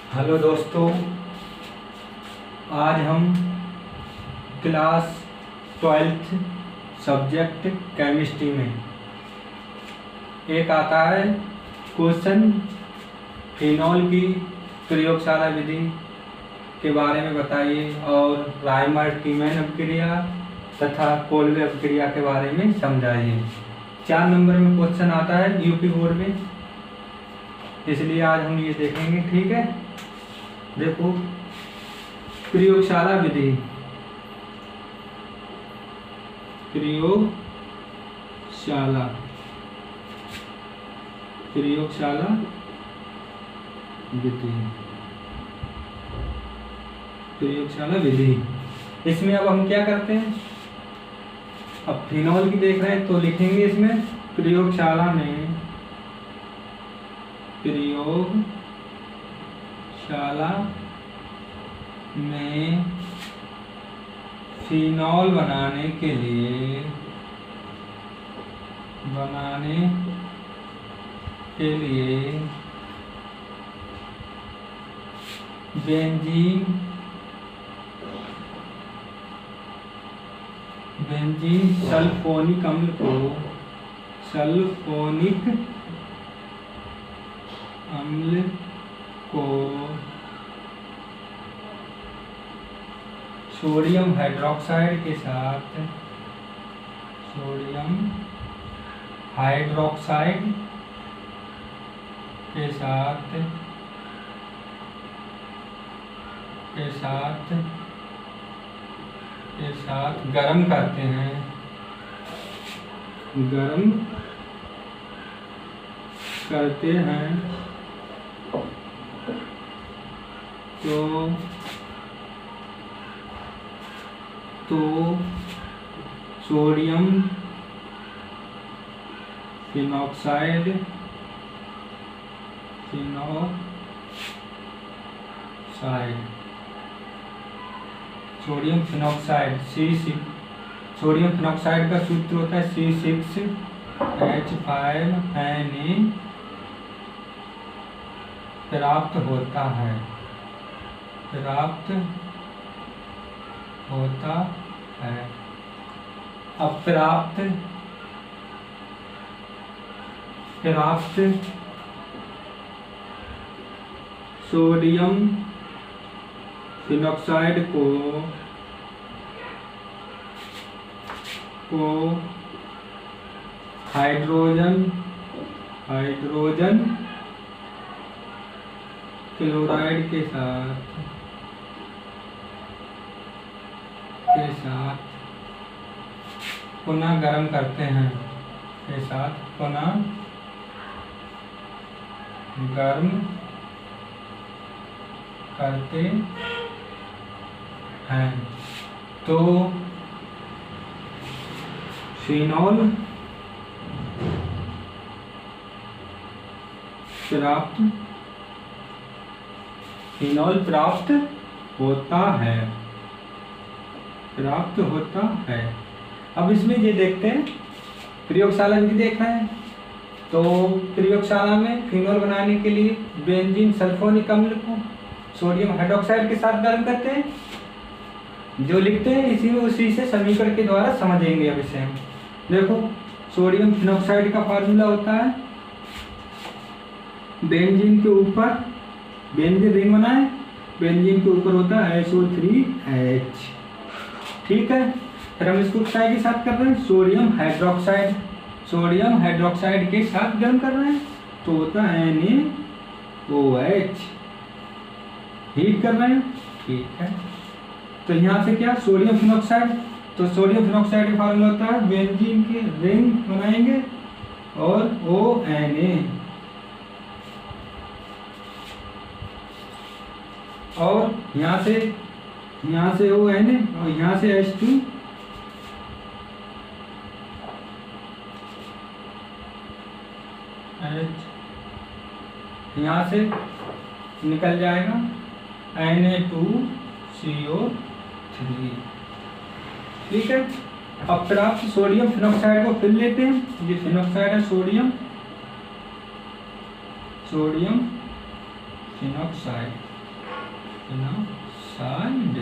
Hello दोस्तों, आज हम क्लास 12th सब्जेक्ट केमिस्ट्री में एक आता है क्वेश्चन, फिनॉल की प्रयोगशाला विधि के बारे में बताइए और रायमर्ट-टीमैन अपक्रिया तथा कोल्बे अपक्रिया के बारे में समझाइए। 4 नंबर में क्वेश्चन आता है यूपी बोर्ड में, इसलिए आज हम ये देखेंगे। ठीक है, देखो प्रयोगशाला विधि। प्रयोगशाला विधि, प्रयोगशाला विधि। इसमें अब हम क्या करते हैं, अब फिनॉल की देख रहे हैं तो लिखेंगे इसमें प्रयोगशाला में, प्रयोगशाला में फिनॉल बनाने के लिए बेंजीन सल्फोनिक अम्ल को सोडियम हाइड्रोक्साइड के साथ गर्म करते हैं, तो सोडियम फिनॉक्साइड सोडियम फिनॉक्साइड का सूत्र होता है C6H5Na प्राप्त होता है। अब प्राप्त सोडियम फिनॉक्साइड को हाइड्रोजन क्लोराइड के साथ पुनः गर्म करते हैं, तो फिनॉल प्राप्त होता है। अब इसमें ये देखते हैं, प्रयोगशाला विधि देख रहे हैं तो प्रयोगशाला में फिनॉल बनाने के लिए बेंजीन सल्फोनिक अम्ल को सोडियम हाइड्रोक्साइड के साथ गर्म करते हैं। जो लिखते हैं उसी से समीकरण के द्वारा समझेंगे। अब इसे हम देखो, सोडियम फिनॉक्साइड का फार्मूला होता है, बेंजीन के ऊपर बेंजीन रिंग बनाए, बेंजीन के ऊपर होता है SO3H। ठीक है, फिर हम इसको क्या के साथ कर रहे हैं, सोडियम हाइड्रोक्साइड के साथ गर्म कर रहे हैं तो होता है NaOH, हीट कर रहे हैं। ठीक है, तो यहाँ से क्या, सोडियम फिनॉक्साइड, तो सोडियम फिनॉक्साइड का फार्मूला होता है, बेंजीन के रिंग बनाएंगे और ONA, और यहाँ से ONA और यहाँ से H2, यहाँ से निकल जाएगा Na2CO3। ठीक है, अब फिर आप सोडियम फिनॉक्साइड को फिर लेते हैं, ये फिनॉक्साइड है सोडियम फिनॉक्साइड। फिनॉक्साइड।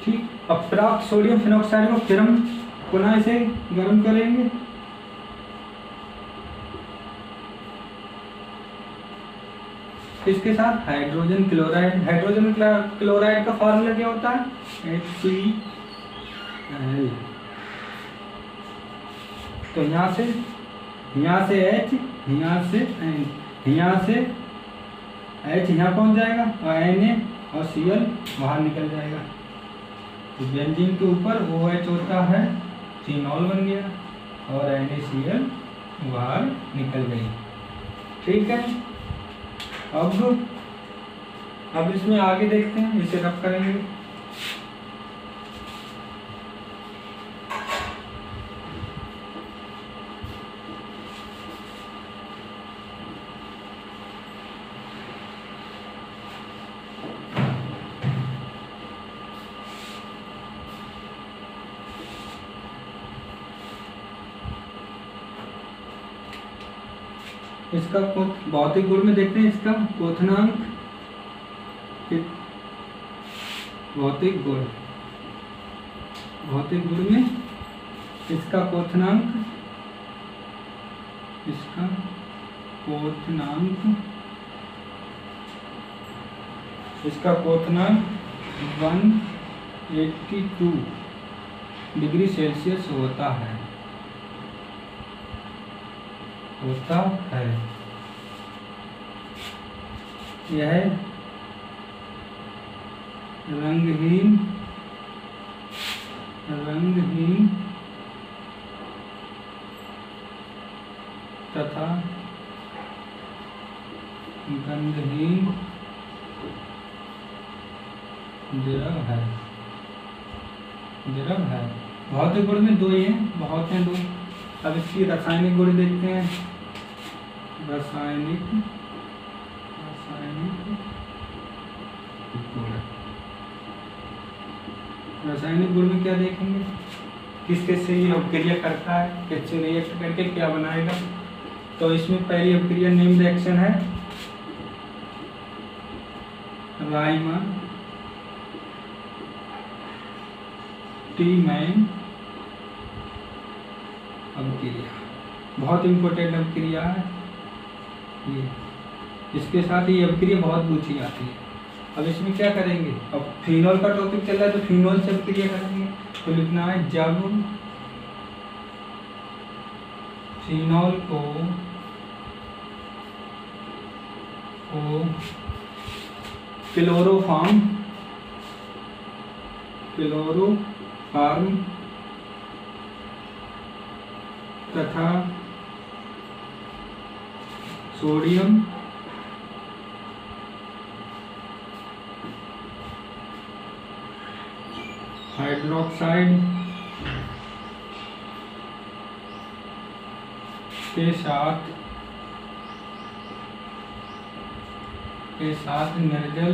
ठीक, अब प्राप्त सोडियम फिनॉक्साइड को फिर हम पुनः इसे गर्म करेंगे। इसके साथ हाइड्रोजन क्लोराइड। हाइड्रोजन क्लोराइड का फॉर्मूला क्या होता है? HCl। तो यहाँ से H, यहाँ से H यहाँ पहुँच जाएगा और Na और Cl बाहर निकल जाएगा। तो बेंजीन के ऊपर OH होता है, फिनॉल बन गया और NaCl बाहर निकल गई। ठीक है, अब इसमें आगे देखते हैं, इसे रब करेंगे। इसका भौतिक गुण में देखते हैं, इसका क्वथनांक, भौतिक गुण में इसका क्वथनांक 182 डिग्री सेल्सियस होता है। यह रंगहीन तथा गंधहीन द्रव है। भौतिक गुण में दो ही हैं, बहुत हैं दो। अब इसकी रासायनिक गुण देखते हैं। रासायनिक गुण में क्या देखेंगे? किस से ये अभिक्रिया करता है, किससे रिएक्ट करके क्या बनाएगा। तो इसमें पहली अभिक्रिया नेम रिएक्शन है राइमन टीमैन अभिक्रिया, बहुत इंपॉर्टेंट अभिक्रिया है ये। इसके साथ ही अभिक्रिया बहुत पूछी जाती है। अब इसमें क्या करेंगे? अब फिनॉल का टॉपिक चल रहा है तो फिनॉल से अभिक्रिया करेंगे। तो लिखना है जब फिनॉल को क्लोरोफॉर्म तथा सोडियम हाइड्रोक्साइड के साथ निर्जल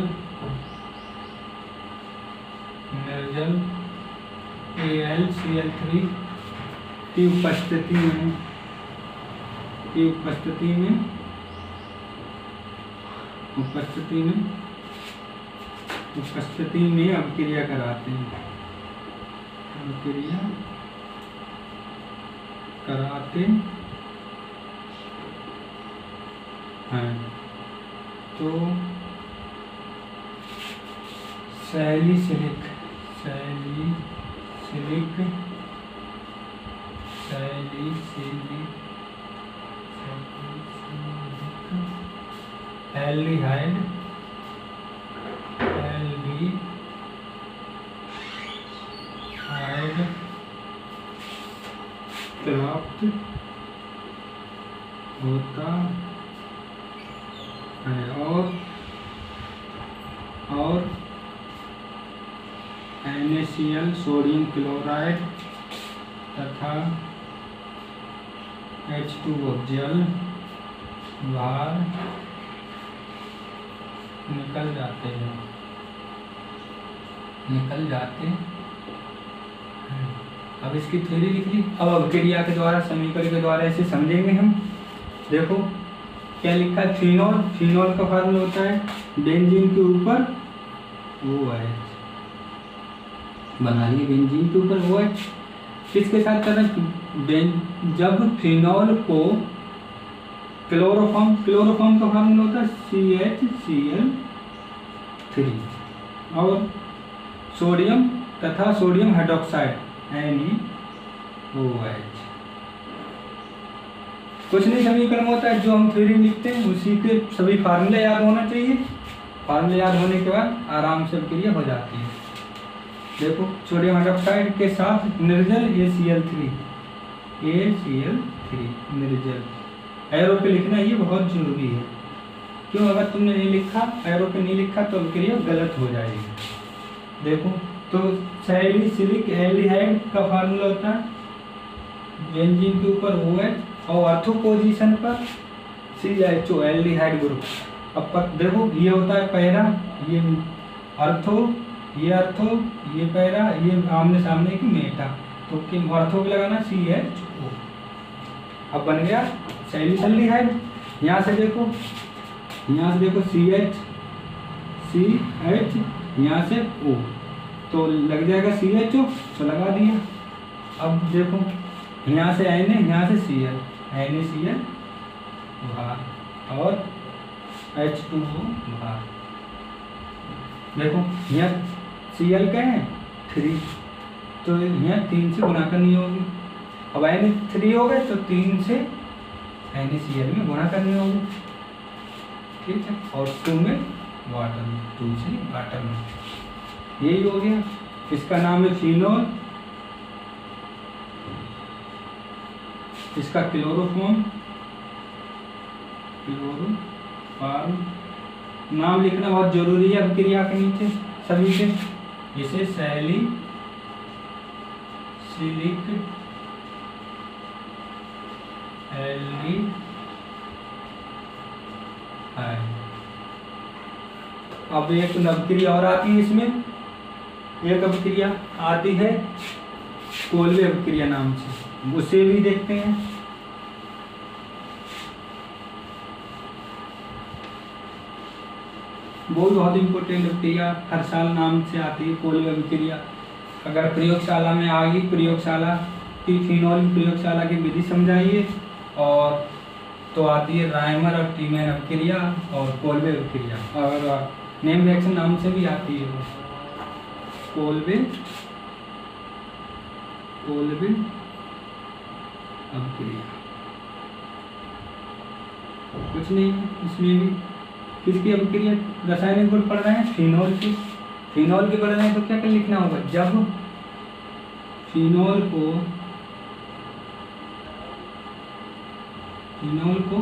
AlCl3 की उपस्थिति में अभिक्रिया कराते हैं। तो सैलिसिलिक एल्डिहाइड प्राप्त होता है और NaCl सोडियम क्लोराइड तथा H2O जल बाहर निकल जाते हैं। अब इसकी थ्योरी लिख ली। अब अभिक्रिया के द्वारा, समीकरण के द्वारा इसे समझेंगे हम। देखो क्या लिखा है, फिनॉल। फिनॉल का फार्मूला होता है बेंजीन के ऊपर OH, बना लिए बेंजीन के ऊपर OH। किसके साथ करना, जब फिनॉल को क्लोरोफॉर्म का फार्मूला होता है CHCl3, और सोडियम तथा सोडियम हाइड्रोक्साइड NaOH। कुछ नहीं समीकरण होता है, जो हम थ्योरी लिखते हैं उसी के सभी फार्मूले याद होना चाहिए। फार्मूले याद होने के बाद आराम से क्रिया हो जाती है। देखो सोडियम हाइड्रोक्साइड के साथ निर्जल ACl3 निर्जल। एरो पे लिखना ये बहुत जरूरी है, क्यों, अगर तुमने नहीं लिखा, एरो पे नहीं लिखा तो क्रिया गलत हो जाएगी। देखो तो सैलिसिलिक एल्डिहाइड का फार्मूला होता है बेंजीन के ऊपर OH और ऑर्थो पोजीशन पर CHO एल्डिहाइड ग्रुप। अब देखो ये होता है पैरा, ये अर्थो, ये पैरा, ये आमने सामने की मेटा, तो ऑर्थो को लगाना CHO। अब बन गया सैलिसल्डिहाइड। यहाँ से देखो CH, यहाँ से O, तो लग जाएगा CHO, तो लगा दिया। अब देखो यहाँ से Na, यहाँ से Cl, NaCl बाहर और H2O बाहर। देखो यहाँ Cl क्या है 3, तो यहाँ 3 से गुणा करनी होगी। अब Na3 हो गए तो 3 से NaCl में गुणा करनी होगी, ठीक है, और 2 में वाटर में, 2 से वाटर में, यही हो गया। इसका नाम है फिनॉल, इसका क्लोरोफॉर्म नाम लिखना बहुत जरूरी है अभिक्रिया के नीचे सभी के। इसे सैलिसिलिक एल्डिहाइड। अब एक अभिक्रिया और आती है इसमें, एक अभिक्रिया आती है कोल्वे अभिक्रिया नाम से, उसे भी देखते हैं। वो बहुत इंपॉर्टेंट अभिक्रिया हर साल नाम से आती है कोल्वे अभिक्रिया। अगर प्रयोगशाला में आ गई, प्रयोगशाला की फिनॉल की प्रयोगशाला की विधि समझाइए, और तो आती है रायमर और टीमैन अभिक्रिया और कोल्वे अभिक्रिया, और नेम रिएक्शन नाम से भी आती है वो कोल्वे अभिक्रिया। कुछ नहीं है इसमें भी। किसकी अभिक्रिया, रासायनिक गुण पढ़ रहे हैं फिनॉल की पढ़ रहे हैं, तो क्या लिखना होगा, जब फिनॉल को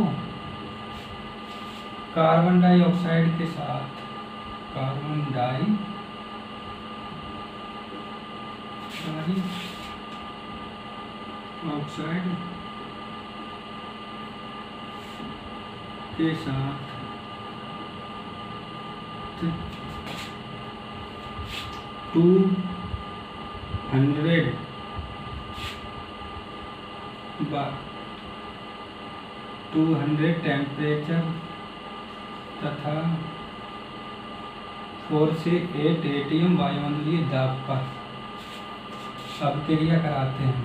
कार्बन डाइऑक्साइड के साथ ऑक्साइड के साथ 200 टेम्परेचर तथा 4 से 8 ATM वायुमंडलीय दाब पर अभिक्रिया कराते हैं।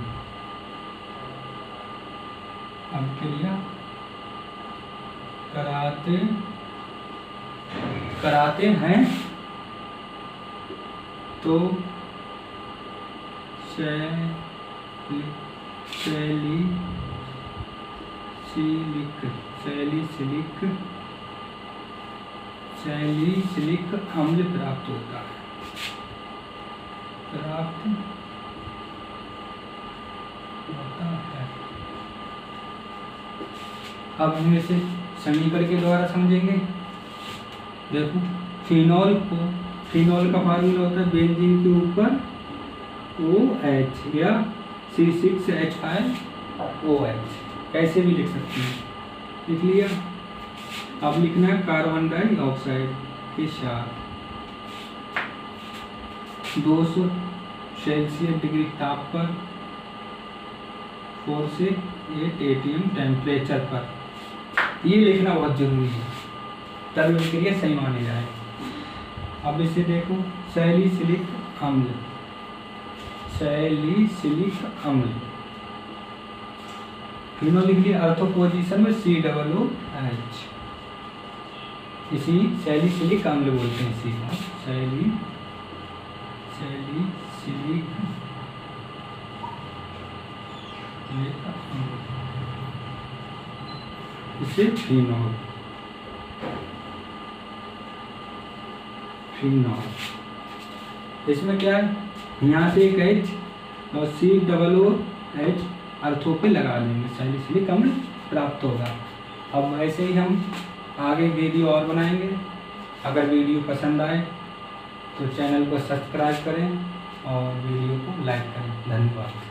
कराते हैं तो सैलिसिलिक अम्ल प्राप्त होता है। अब हम इसे समीकरण के द्वारा समझेंगे। देखो फिनॉल का फार्मूला होता है बेंजीन के ऊपर OH या C6H5OH, कैसे भी लिख सकते हैं, लिख लिया। अब लिखना है कार्बन डाइऑक्साइड के साथ 200 सेल्सियस डिग्री ताप पर 4 से 8 ATM टेम्परेचर पर ये लिखना बहुत जरूरी है, तब अभिक्रिया सही मानी जाए। अब इसे देखो, सैलिसिलिक अम्ल, सैलिसिलिक अम्ल, फिनोल लिख लिया, अर्थो पोजीशन में COOH, इसी सैलिसिलिक अम्ल बोलते हैं इसी को, सैलिसिलिक अम्ल, इसे फिनोल, इसमें क्या है, यहाँ से एक H और COOH अर्थों पे लगा देंगे, सैलिसिलिक अम्ल प्राप्त होगा। अब ऐसे ही हम आगे वीडियो और बनाएंगे। अगर वीडियो पसंद आए तो चैनल को सब्सक्राइब करें और वीडियो को लाइक करें। धन्यवाद।